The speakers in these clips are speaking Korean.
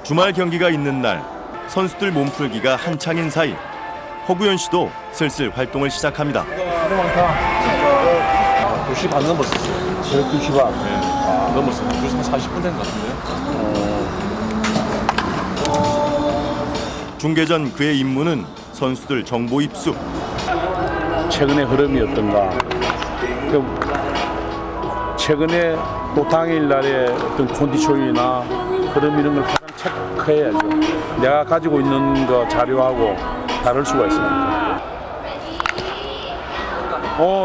주말 경기가 있는 날 선수들 몸풀기가 한창인 사이 허구현 씨도 슬슬 활동을 시작합니다. 많다. 2시 반 넘었어요. 2시 반? 네. 넘었어요. 그래서 40분 된 것 같은데요. 중계전 그의 임무는 선수들 정보 입수. 최근의 흐름이 어떤가. 최근에 또 당일날의 어떤 컨디션이나 흐름 이런 걸 가장 체크해야죠. 내가 가지고 있는 거 자료하고 다를 수가 있습니다.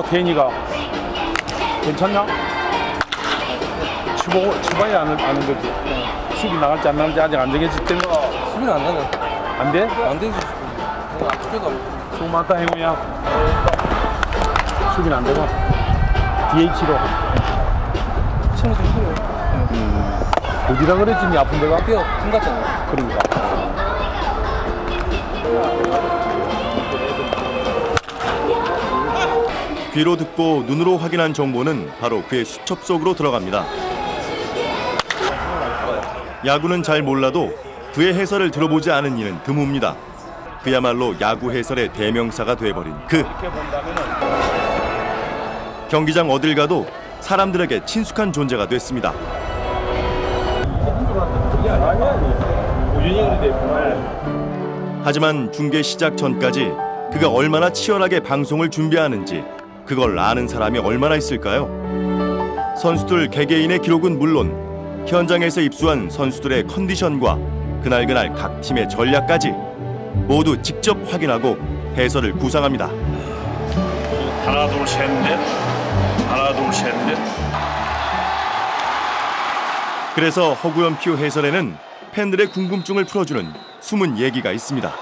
태인이가 괜찮냐? 치봐야 아는 거지. 수비 나갈지 안 나갈지 아직 안 정해질 때는 수비는 안 나네. 안 돼? 안 되지. 수고 많다 행우야. 수비는 안 되고 DH로. 친구도 힘들어요. 어디라 그랬지? 니 아픈 데가? 뼈 큰 같잖아. 그러니까. 귀로 듣고 눈으로 확인한 정보는 바로 그의 수첩 속으로 들어갑니다. 야구는 잘 몰라도 그의 해설을 들어보지 않은 이는 드뭅니다. 그야말로 야구 해설의 대명사가 돼버린 그. 경기장 어딜 가도 사람들에게 친숙한 존재가 됐습니다. 하지만 중계 시작 전까지 그가 얼마나 치열하게 방송을 준비하는지 그걸 아는 사람이 얼마나 있을까요? 선수들 개개인의 기록은 물론 현장에서 입수한 선수들의 컨디션과 그날그날 각 팀의 전략까지 모두 직접 확인하고 해설을 구상합니다. 하나 둘 셋 넷, 하나 둘 셋 넷. 그래서 허구현 표 해설에는 팬들의 궁금증을 풀어주는 숨은 얘기가 있습니다.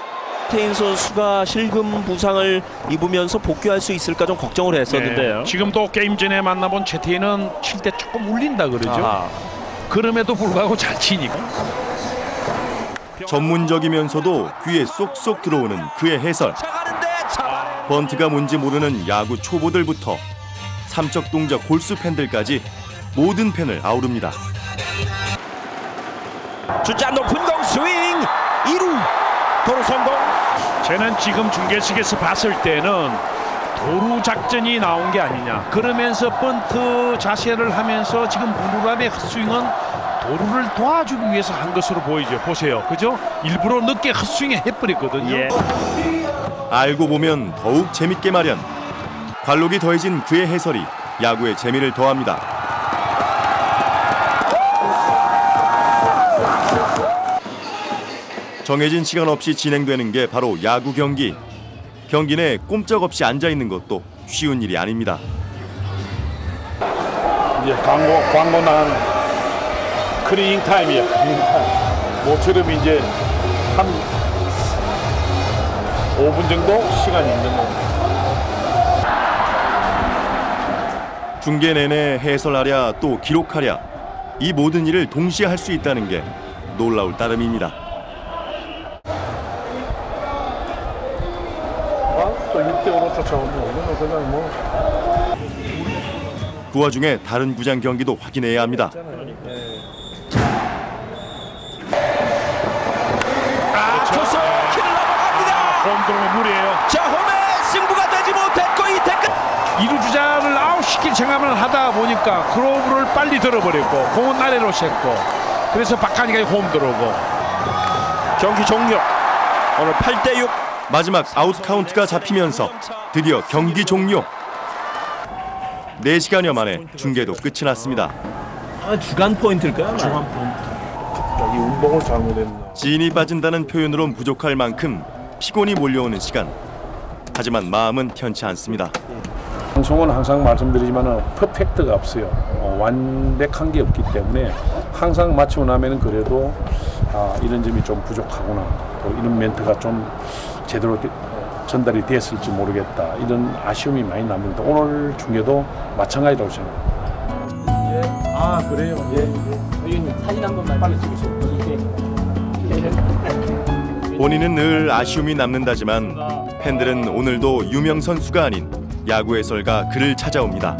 태인 선수가 실금 부상을 입으면서 복귀할 수 있을까 좀 걱정을 했었는데요. 네, 지금도 게임 전에 만나본 최태인은 칠 때 조금 울린다 그러죠. 아하. 그럼에도 불구하고 잘 치니까. 전문적이면서도 귀에 쏙쏙 들어오는 그의 해설. 번트가 뭔지 모르는 야구 초보들부터 삼척 동작 골수 팬들까지 모든 팬을 아우릅니다. 주자 높은 공 스윙 2루 도루 성공. 쟤는 지금 중계석에서 봤을 때는 도루 작전이 나온 게 아니냐. 그러면서 번트 자세를 하면서 지금 무르람의 헛스윙은 도루를 도와주기 위해서 한 것으로 보이죠. 보세요. 그죠? 일부러 늦게 헛스윙을 해버렸거든요. 예. 알고 보면 더욱 재밌게 마련. 관록이 더해진 그의 해설이 야구의 재미를 더합니다. 정해진 시간 없이 진행되는 게 바로 야구 경기. 경기 내 꼼짝없이 앉아있는 것도 쉬운 일이 아닙니다. 이제 광고 나간 크리닝 타임이야. 크리닝 타임. 모처럼 이제 한 5분 정도 시간이 있는 겁니다. 중계 내내 해설하랴 또 기록하랴 이 모든 일을 동시에 할 수 있다는 게 놀라울 따름입니다. 또 6대5로 쫓아오면 이거는 그냥 뭐. 그 와중에 다른 구장 경기도 확인해야 합니다. 투수 키를 넘어갑니다. 홈 들어오면 무리예요. 자, 홈에 승부가 되지 못했고 이태끝. 이루 주자를 아웃시킬 생각을 하다 보니까 그로브를 빨리 들어버렸고 공은 아래로 샜고 그래서 박한이가 홈 들어오고. 경기 종료. 오늘 8대6. 마지막 아웃 카운트가 잡히면서 드디어 경기 종료. 4시간여 만에 중계도 끝이 났습니다. 주간 포인트일까요? 중간 포인트. 이 운동을 잘못했나. 진이 빠진다는 표현으로는 부족할 만큼 피곤이 몰려오는 시간. 하지만 마음은 편치 않습니다. 방송은 항상 말씀드리지만 퍼펙트가 없어요. 완벽한 게 없기 때문에 항상 마치고 나면은 그래도 이런 점이 좀 부족하구나. 또 이런 멘트가 좀 제대로 전달이 됐을지 모르겠다. 이런 아쉬움이 많이 남습니다. 오늘 중계도 마찬가지라고 생각합니다. 그래요? 사진 한 번만 빨리 찍으세요. 본인은 늘 아쉬움이 남는다지만 팬들은 오늘도 유명 선수가 아닌 야구 해설가 그를 찾아옵니다.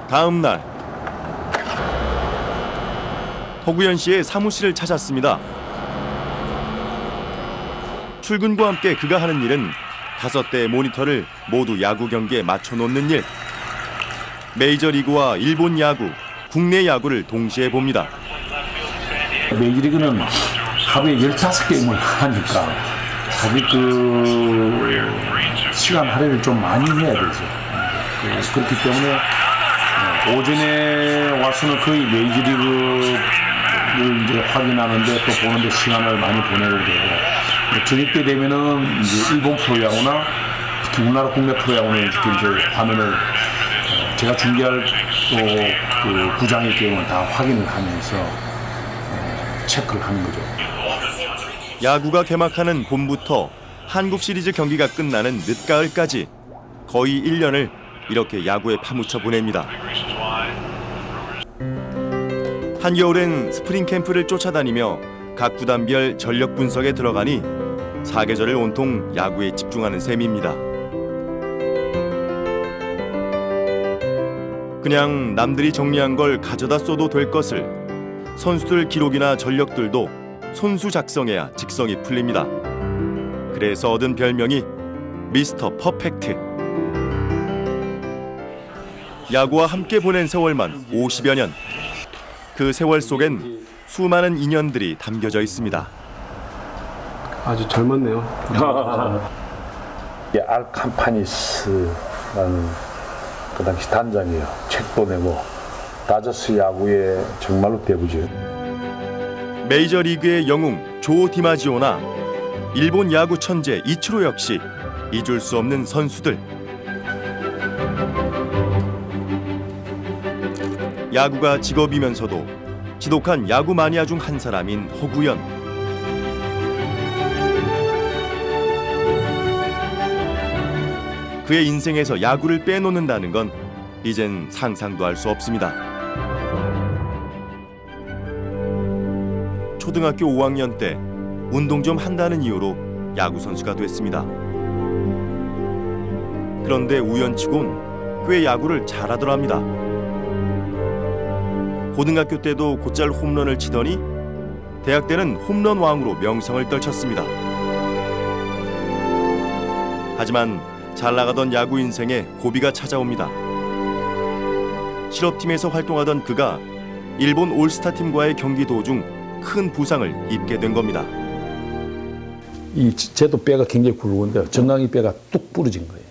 다음 날 허구현 씨의 사무실을 찾았습니다. 출근과 함께 그가 하는 일은 5대의 모니터를 모두 야구 경기에 맞춰놓는 일. 메이저리그와 일본 야구, 국내 야구를 동시에 봅니다. 메이저리그는 하루에 15게임을 하니까 사실 그 시간 할애를 좀 많이 해야 되죠. 그렇기 때문에 오전에 와서는 거의 메이저리그를 이제 확인하는데 또 보는데 시간을 많이 보내고 되고, 저녁 때 되면은 이제 일본 프로야구나 특히 우리나라 국내 프로야구는 이제 화면을 제가 중계할 또 그 구장의 게임을 다 확인을 하면서 체크를 하는 거죠. 야구가 개막하는 봄부터 한국 시리즈 경기가 끝나는 늦가을까지 거의 1년을 이렇게 야구에 파묻혀 보냅니다. 한겨울엔 스프링 캠프를 쫓아다니며 각 구단별 전력 분석에 들어가니 사계절을 온통 야구에 집중하는 셈입니다. 그냥 남들이 정리한 걸 가져다 써도 될 것을 선수들 기록이나 전력들도 손수 작성해야 직성이 풀립니다. 그래서 얻은 별명이 미스터 퍼펙트. 야구와 함께 보낸 세월만 50여 년. 그 세월 속엔 수많은 인연들이 담겨져 있습니다. 아주 젊었네요. 알캄파니스라는 그 당시 단장이에요. 책도 내고 다저스 야구의 정말로 대부죠. 메이저리그의 영웅 조 디마지오나 일본 야구 천재 이치로 역시 잊을 수 없는 선수들. 야구가 직업이면서도 지독한 야구 마니아 중 한 사람인 허구현. 그의 인생에서 야구를 빼놓는다는 건 이젠 상상도 할 수 없습니다. 초등학교 5학년 때 운동 좀 한다는 이유로 야구 선수가 됐습니다. 그런데 우연치곤 꽤 야구를 잘하더랍니다. 고등학교 때도 곧잘 홈런을 치더니 대학 때는 홈런 왕으로 명성을 떨쳤습니다. 하지만 잘 나가던 야구 인생에 고비가 찾아옵니다. 실업팀에서 활동하던 그가 일본 올스타팀과의 경기 도중 큰 부상을 입게 된 겁니다. 쟤도 뼈가 굉장히 굵은데 정강이 뼈가 뚝 부러진 거예요.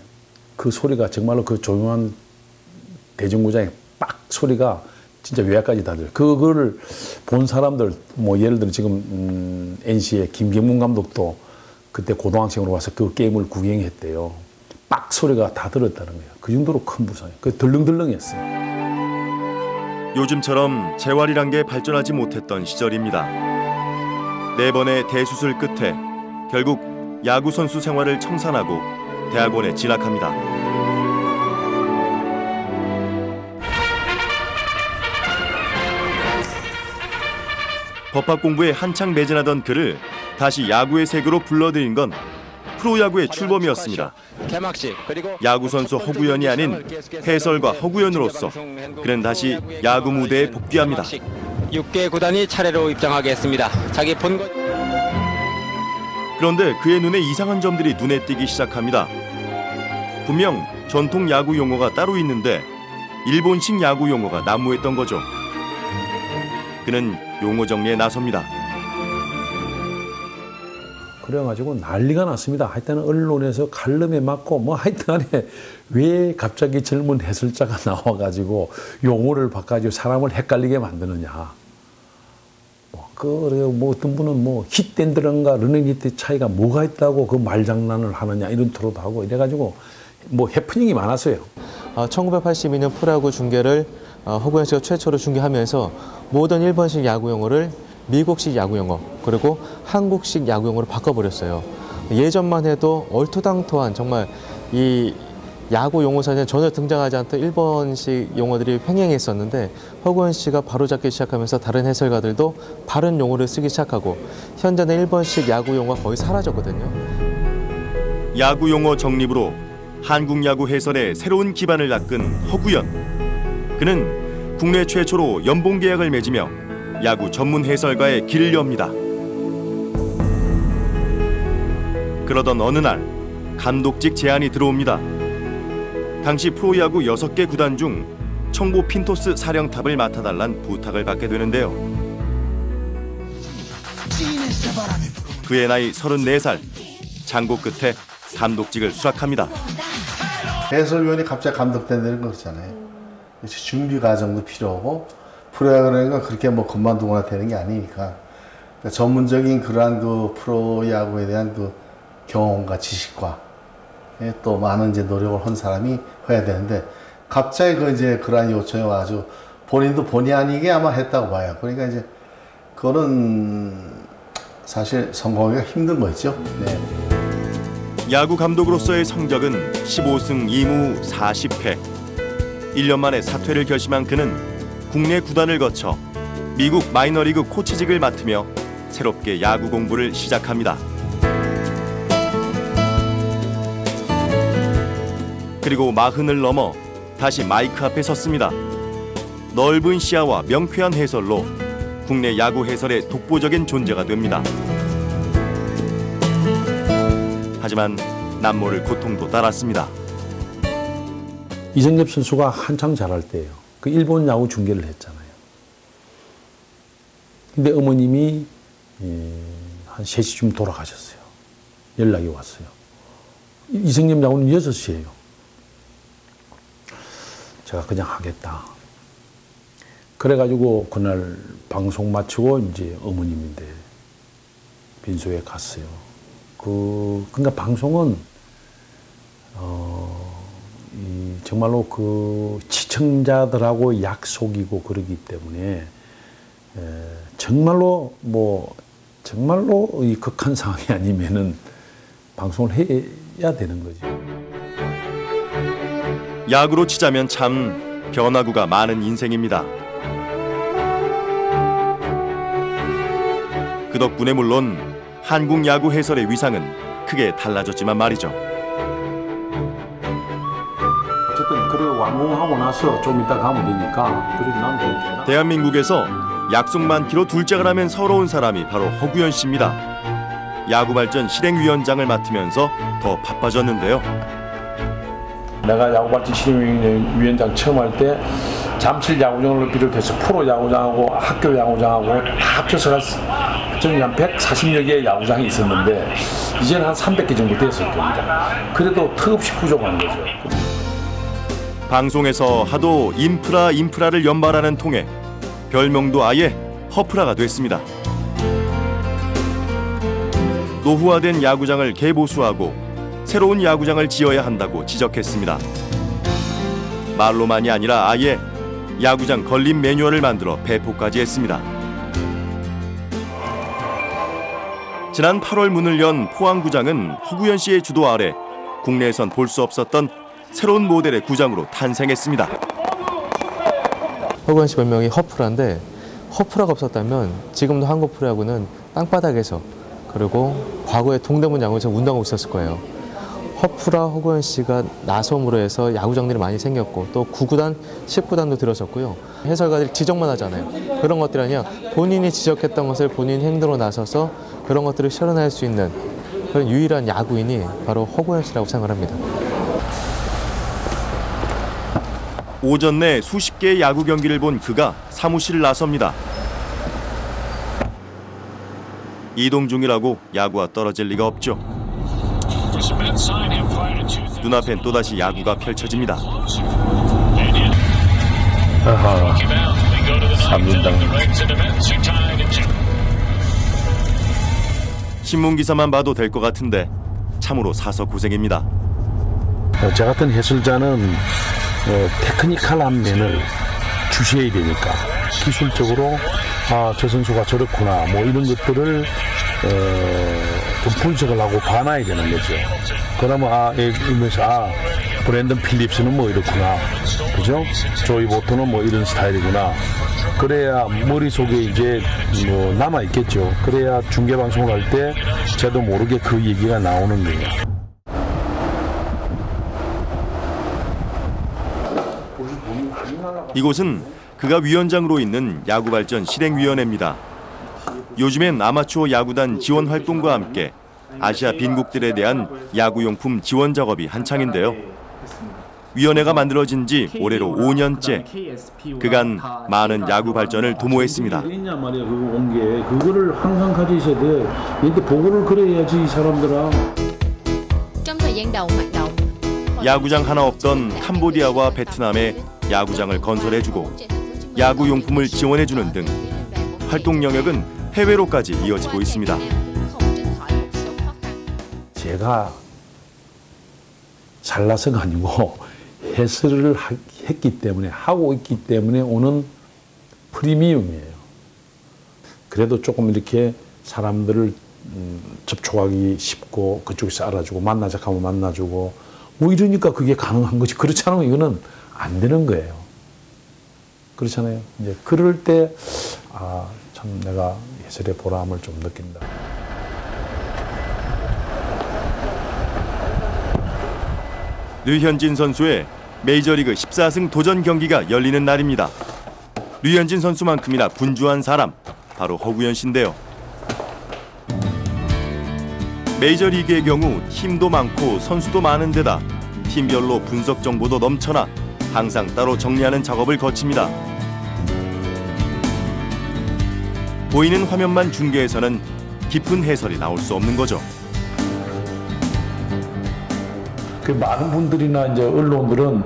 그 소리가 정말로 그 조용한 대전구장에 빡 소리가 진짜 외야까지 다 들려요. 그거를 본 사람들, 뭐 예를 들어 지금 NC의 김경문 감독도 그때 고등학생으로 와서 그 게임을 구경했대요. 빡 소리가 다 들었다는 거예요. 그 정도로 큰 부상이에요. 그 덜렁덜렁했어요. 요즘처럼 재활이란 게 발전하지 못했던 시절입니다. 4번의 대수술 끝에 결국 야구 선수 생활을 청산하고 대학원에 진학합니다. 법학 공부에 한창 매진하던 그를 다시 야구의 세계로 불러들인 건 프로야구의 출범이었습니다. 야구 선수 허구현이 아닌 해설가 허구현으로서 그는 다시 야구 무대에 복귀합니다. 6개 구단이 차례로 입장하겠습니다. 자기 본거. 그런데 그의 눈에 이상한 점들이 눈에 띄기 시작합니다. 분명 전통 야구 용어가 따로 있는데 일본식 야구 용어가 난무했던 거죠. 그는 용어 정리에 나섭니다. 그래가지고 난리가 났습니다. 하여튼 언론에서 칼럼에 맞고 뭐 하여튼간에 왜 갑자기 젊은 해설자가 나와가지고 용어를 바꿔가지고 사람을 헷갈리게 만드느냐. 뭐 어떤 분은 뭐 히트앤런과 러닝히트 차이가 뭐가 있다고 그 말장난을 하느냐 이런 토로도 하고 이래가지고 뭐 해프닝이 많았어요. 1982년 프로야구 중계를 허구현 씨가 최초로 중계하면서 모든 일본식 야구 용어를 미국식 야구 용어 그리고 한국식 야구 용어로 바꿔버렸어요. 예전만 해도 얼토당토한 정말 이 야구 용어사전에 전혀 등장하지 않던 일본식 용어들이 횡행했었는데 허구현 씨가 바로잡기 시작하면서 다른 해설가들도 바른 용어를 쓰기 시작하고 현재는 일본식 야구 용어가 거의 사라졌거든요. 야구 용어 정립으로 한국 야구 해설에 새로운 기반을 닦은 허구현. 그는 국내 최초로 연봉 계약을 맺으며 야구 전문 해설가의 길을 엽니다. 그러던 어느 날 감독직 제안이 들어옵니다. 당시 프로야구 6개 구단 중 청보 핀토스 사령탑을 맡아달란 부탁을 받게 되는데요. 그의 나이 34살, 장고 끝에 감독직을 수락합니다. 해설위원이 갑자기 감독 된다는 거 그렇잖아요. 준비 과정도 필요하고 프로야구라는 건 그렇게 뭐 것만두거나 되는 게 아니니까 그러니까 전문적인 그러한 그 프로야구에 대한 그 경험과 지식과 또 많은 이제 노력을 한 사람이 해야 되는데 갑자기 그러한 요청이 와가지고 본인도 본의 아니게 아마 했다고 봐요. 그러니까 이제 그거는 사실 성공하기가 힘든 거죠. 네. 야구 감독으로서의 성적은 15승 2무 40패. 1년 만에 사퇴를 결심한 그는 국내 구단을 거쳐 미국 마이너리그 코치직을 맡으며 새롭게 야구 공부를 시작합니다. 그리고 40을 넘어 다시 마이크 앞에 섰습니다. 넓은 시야와 명쾌한 해설로 국내 야구 해설의 독보적인 존재가 됩니다. 하지만 남모를 고통도 따랐습니다. 이승엽 선수가 한창 잘할 때예요. 그 일본 야구 중계를 했잖아요. 근데 어머님이 한 3시쯤 돌아가셨어요. 연락이 왔어요. 이승엽 야구는 6시예요. 제가 그냥 하겠다. 그래가지고 그날 방송 마치고 이제 어머님인데 빈소에 갔어요. 그러니까 방송은 정말로 그 시청자들하고 약속이고 그러기 때문에 정말로 이 극한 상황이 아니면은 방송을 해야 되는 거죠. 야구로 치자면 참 변화구가 많은 인생입니다. 그 덕분에 물론 한국 야구 해설의 위상은 크게 달라졌지만 말이죠. 어쨌든 그래 완공하고 나서 좀 이따 가면 되니까 그래도 난 괜찮아. 대한민국에서 약속 많기로 둘째가 라면 서러운 사람이 바로 허구현 씨입니다. 야구 발전 실행위원장을 맡으면서 더 바빠졌는데요. 내가 야구발전 실행위원장 처음 할 때 잠실 야구장을 비롯해서 프로 야구장하고 학교 야구장하고 다 합쳐서 저는 한 140여 개의 야구장이 있었는데 이제는 한 300개 정도 됐을 겁니다. 그래도 턱없이 부족한 거죠. 방송에서 하도 인프라를 연발하는 통에 별명도 아예 허프라가 됐습니다. 노후화된 야구장을 개보수하고 새로운 야구장을 지어야 한다고 지적했습니다. 말로만이 아니라 아예 야구장 건립 매뉴얼을 만들어 배포까지 했습니다. 지난 8월 문을 연 포항구장은 허구현 씨의 주도 아래 국내에선 볼 수 없었던 새로운 모델의 구장으로 탄생했습니다. 허구현 씨 별명이 허프라인데 허프라가 없었다면 지금도 한국 프로야구는 땅바닥에서 그리고 과거에 동대문 야구에서 운동하고 있었을 거예요. 허프라 허구현 씨가 나섬으로 해서 야구장들이 많이 생겼고 또 9구단, 10구단도 들어섰고요. 해설가들이 지적만 하잖아요. 그런 것들이 아니라 본인이 지적했던 것을 본인 행동으로 나서서 그런 것들을 실현할 수 있는 그런 유일한 야구인이 바로 허구현 씨라고 생각합니다. 오전 내 수십 개의 야구 경기를 본 그가 사무실을 나섭니다. 이동 중이라고 야구와 떨어질 리가 없죠. 눈앞엔 또다시 야구가 펼쳐집니다. 아하, 3분당. 신문기사만 봐도 될 것 같은데 참으로 사서 고생입니다. 저 같은 해설자는 테크니컬한 면을 주시해야 되니까 기술적으로 저 선수가 저렇구나 뭐 이런 것들을 좀 분석을 하고 봐놔야 되는 거죠. 그러면 이러면서 브랜든 필립스는 뭐 이렇구나, 그죠? 조이 보토는 뭐 이런 스타일이구나. 그래야 머릿속에 이제 뭐 남아 있겠죠. 그래야 중계 방송을 할 때 저도 모르게 그 얘기가 나오는 거예요. 이곳은 그가 위원장으로 있는 야구발전 실행위원회입니다. 요즘엔 아마추어 야구단 지원 활동과 함께 아시아 빈국들에 대한 야구용품 지원 작업이 한창인데요. 위원회가 만들어진 지 올해로 5년째. 그간 많은 야구 발전을 도모했습니다. 있냐 말이야 그거 온 게. 그거를 항상 가지셔야 돼. 얘한테 보고를 그래야지 이 사람들아. 야구장 하나 없던 캄보디아와 베트남에 야구장을 건설해주고 야구용품을 지원해주는 등 활동 영역은 해외로까지 이어지고 있습니다. 제가 잘나서가 아니고 해설을 했기 때문에 하고 있기 때문에 오는 프리미엄이에요. 그래도 조금 이렇게 사람들을 접촉하기 쉽고 그쪽에서 알아주고 만나자 하면 만나주고 뭐 이러니까 그게 가능한 거지. 그렇지 않으면 이거는 안 되는 거예요. 그렇잖아요. 이제 그럴 때 참 내가 해설의 보람을 좀 느낀다. 류현진 선수의 메이저리그 14승 도전 경기가 열리는 날입니다. 류현진 선수만큼이나 분주한 사람, 바로 허구현 씨인데요. 메이저리그의 경우 팀도 많고 선수도 많은 데다 팀별로 분석 정보도 넘쳐나 항상 따로 정리하는 작업을 거칩니다. 보이는 화면만 중계해서는 깊은 해설이 나올 수 없는 거죠. 그 많은 분들이나 이제 언론들은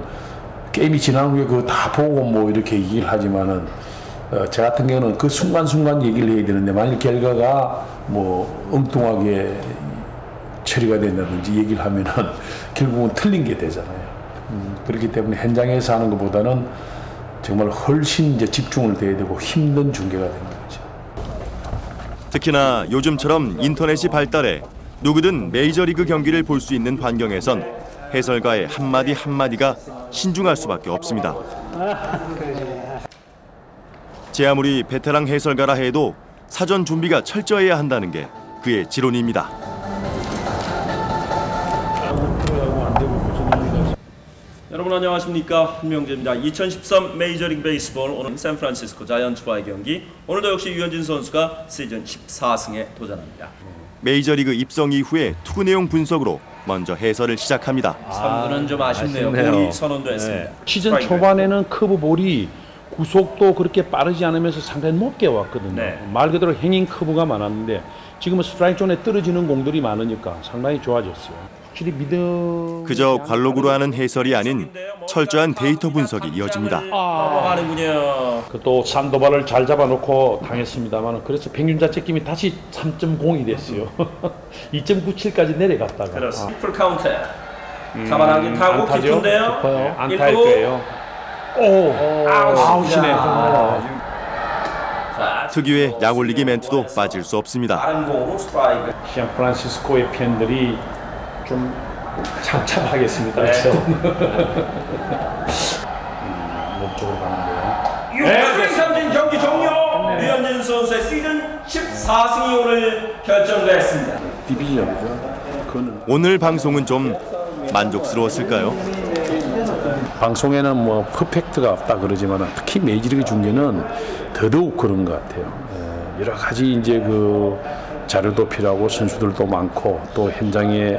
게임이 지난 후에 그거 다 보고 뭐 이렇게 얘기를 하지만은 저 같은 경우는 그 순간순간 얘기를 해야 되는데 만일 결과가 뭐 엉뚱하게 처리가 된다든지 얘기를 하면은 결국은 틀린 게 되잖아요. 그렇기 때문에 현장에서 하는 것보다는 정말 훨씬 이제 집중을 돼야 되고 힘든 중계가 되는 거죠. 특히나 요즘처럼 인터넷이 발달해 누구든 메이저리그 경기를 볼 수 있는 환경에선 해설가의 한마디 한마디가 신중할 수밖에 없습니다. 제 아무리 베테랑 해설가라 해도 사전 준비가 철저해야 한다는 게 그의 지론입니다. 여러분 안녕하십니까, 한명재입니다. 2013 메이저리그 베이스볼 오늘 샌프란시스코 자이언츠와의 경기. 오늘도 역시 유현진 선수가 시즌 14승에 도전합니다. 메이저리그 입성 이후에 투구 내용 분석으로 먼저 해설을 시작합니다. 3구는 좀 아쉽네요. 볼이 선언됐습니다. 네. 시즌 초반에는 커브볼이 구속도 그렇게 빠르지 않으면서 상당히 높게 왔거든요. 네. 말 그대로 행잉 커브가 많았는데 지금은 스트라이크 존에 떨어지는 공들이 많으니까 상당히 좋아졌어요. 확실히 그저 관록으로 하는 해설이 아닌 철저한 데이터 분석이 이어집니다. 하는군요. 또 산도발을 잘 잡아놓고 당했습니다만 그래서 평균 자책점이 다시 3.0이 됐어요. 2.97까지 내려갔다가. 그렇습니다. 풀 카운트. 잡아당긴 타고 깊은데요. 안타일 거예요. 아웃이네. 특유의 약올리기 멘트도 빠질 수 없습니다. 샌프란시스코의 팬들이 좀 참참하겠습니다. 그렇죠? 몸쪽으로 가는데요. 6승 3진 경기 종료. 류현진 선수의 시즌 14승이 오늘 결정됐습니다. 디비전이죠. 오늘 방송은 좀 만족스러웠을까요? 방송에는 뭐 퍼펙트가 없다 그러지만 특히 메이저리그 중계는 더더욱 그런 것 같아요. 여러 가지 이제 그 자료도 필요하고 선수들도 많고 또 현장에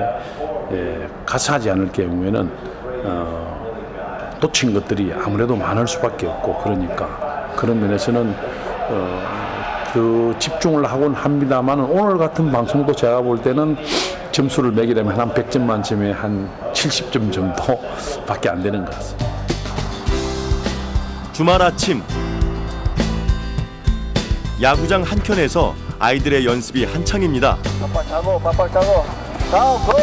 가서 하지 않을 경우에는 놓친 것들이 아무래도 많을 수밖에 없고 그러니까 그런 면에서는 그 집중을 하곤 합니다만 오늘 같은 방송도 제가 볼 때는 점수를 매기려면 한 100점 만점에 한 70점 정도밖에 안 되는 것 같습니다. 주말 아침 야구장 한켠에서 아이들의 연습이 한창입니다. 바빠 타고 다운 고!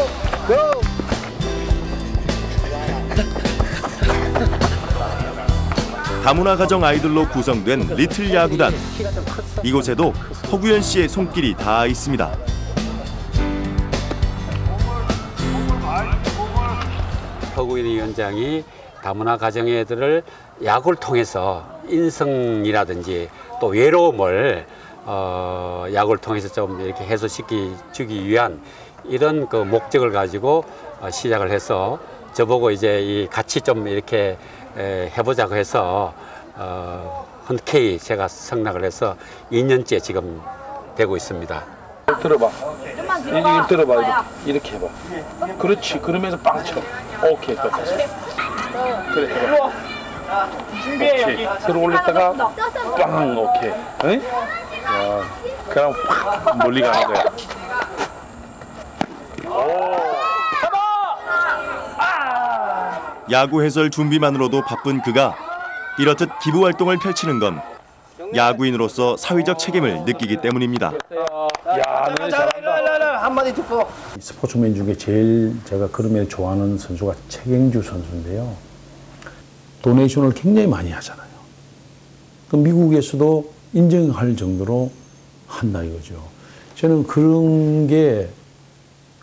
다문화 가정 아이들로 구성된 리틀 야구단. 이곳에도 허구현 씨의 손길이 닿아 있습니다. 허구현 위원장이 다문화 가정의 애들을 야구를 통해서 인성이라든지 또 외로움을 야구를 통해서 좀 이렇게 해소시키기 위한 이런 그 목적을 가지고 시작을 해서 저보고 이제 이 같이 좀 이렇게 해보자고 해서 흔쾌히 제가 승낙을 해서 2년째 지금 되고 있습니다. 들어봐. 이렇게 들어봐. 이렇게 해봐. 그렇지. 그러면서 빵 쳐. 오케이. 됐어. 그래. 해봐. 준비해 여기. 들어 올렸다가 빵. 오케이. 응? 야, 그냥 확 멀리 가는 거야. 야구 해설 준비만으로도 바쁜 그가 이렇듯 기부 활동을 펼치는 건 야구인으로서 사회적 책임을 느끼기 때문입니다. 야, 너 잘한다. 한마디 듣고. 스포츠맨 중에 제일 제가 그러면 좋아하는 선수가 최경주 선수인데요. 도네이션을 굉장히 많이 하잖아요. 그 미국에서도 인정할 정도로 한다 이거죠. 저는 그런 게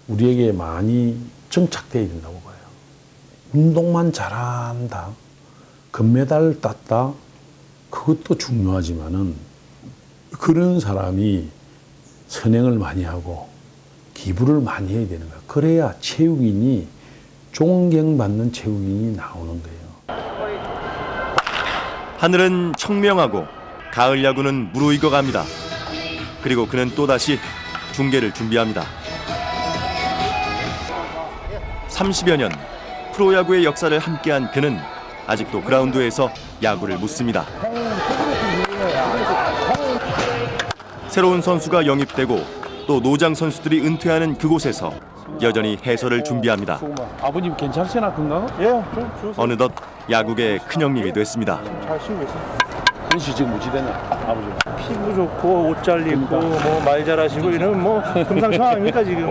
우리에게 많이 정착되어야 된다고 봐요. 운동만 잘한다, 금메달 땄다, 그것도 중요하지만은 그런 사람이 선행을 많이 하고 기부를 많이 해야 되는 거야. 그래야 체육인이 존경받는 체육인이 나오는 거예요. 하늘은 청명하고 가을 야구는 무르익어갑니다. 그리고 그는 또다시 중계를 준비합니다. 30여 년 프로야구의 역사를 함께한 그는 아직도 그라운드에서 야구를 묻습니다. 새로운 선수가 영입되고 또 노장 선수들이 은퇴하는 그곳에서 여전히 해설을 준비합니다. 아버님 괜찮으시나 건강? 예, 어느덧 야구의 큰형님이 됐습니다. 잘 쉬고 있어. 현시 지금 무지되냐 아버지? 피부 좋고 옷 잘 입고 뭐 말 잘하시고 이러면 뭐 금상첨화 아닙니까 지금?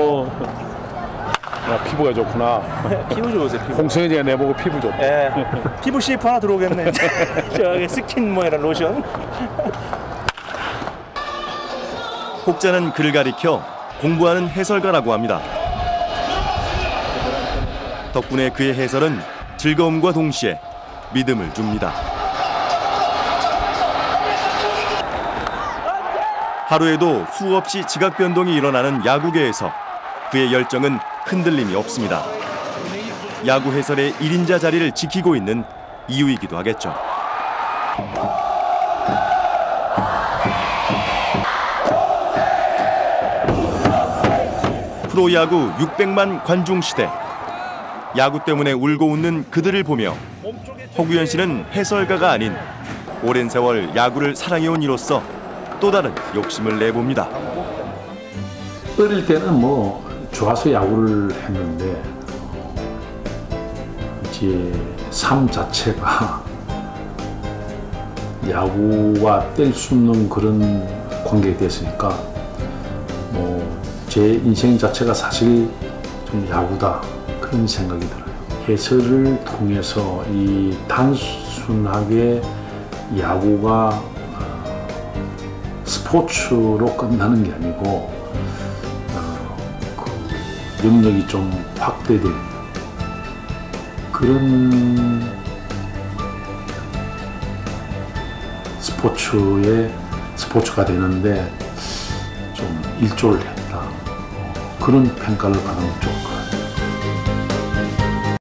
야, 피부가 좋구나. 피부 좋으세요. 피부. 홍성현이가 내보고 피부 좋다. 예, 피부 CF 하나 들어오겠네. 저기 스킨 뭐 이런 로션. 혹자는 그를 가리켜 공부하는 해설가라고 합니다. 덕분에 그의 해설은 즐거움과 동시에 믿음을 줍니다. 하루에도 수없이 지각 변동이 일어나는 야구계에서 그의 열정은 흔들림이 없습니다. 야구 해설의 1인자 자리를 지키고 있는 이유이기도 하겠죠. 프로야구 600만 관중 시대. 야구 때문에 울고 웃는 그들을 보며 허구현 씨는 해설가가 아닌 오랜 세월 야구를 사랑해온 이로서 또 다른 욕심을 내봅니다. 어릴 때는 뭐 좋아서 야구를 했는데 이제 삶 자체가 야구와 뗄 수 없는 그런 관계가 됐으니까 뭐 제 인생 자체가 사실 좀 야구다 그런 생각이 들어요. 해설을 통해서 이 단순하게 야구가 스포츠로 끝나는 게 아니고 그 영역이 좀 확대된 그런 스포츠가 되는데 좀 일조를 했다. 그런 평가를 받으면 좋을 것 같아요.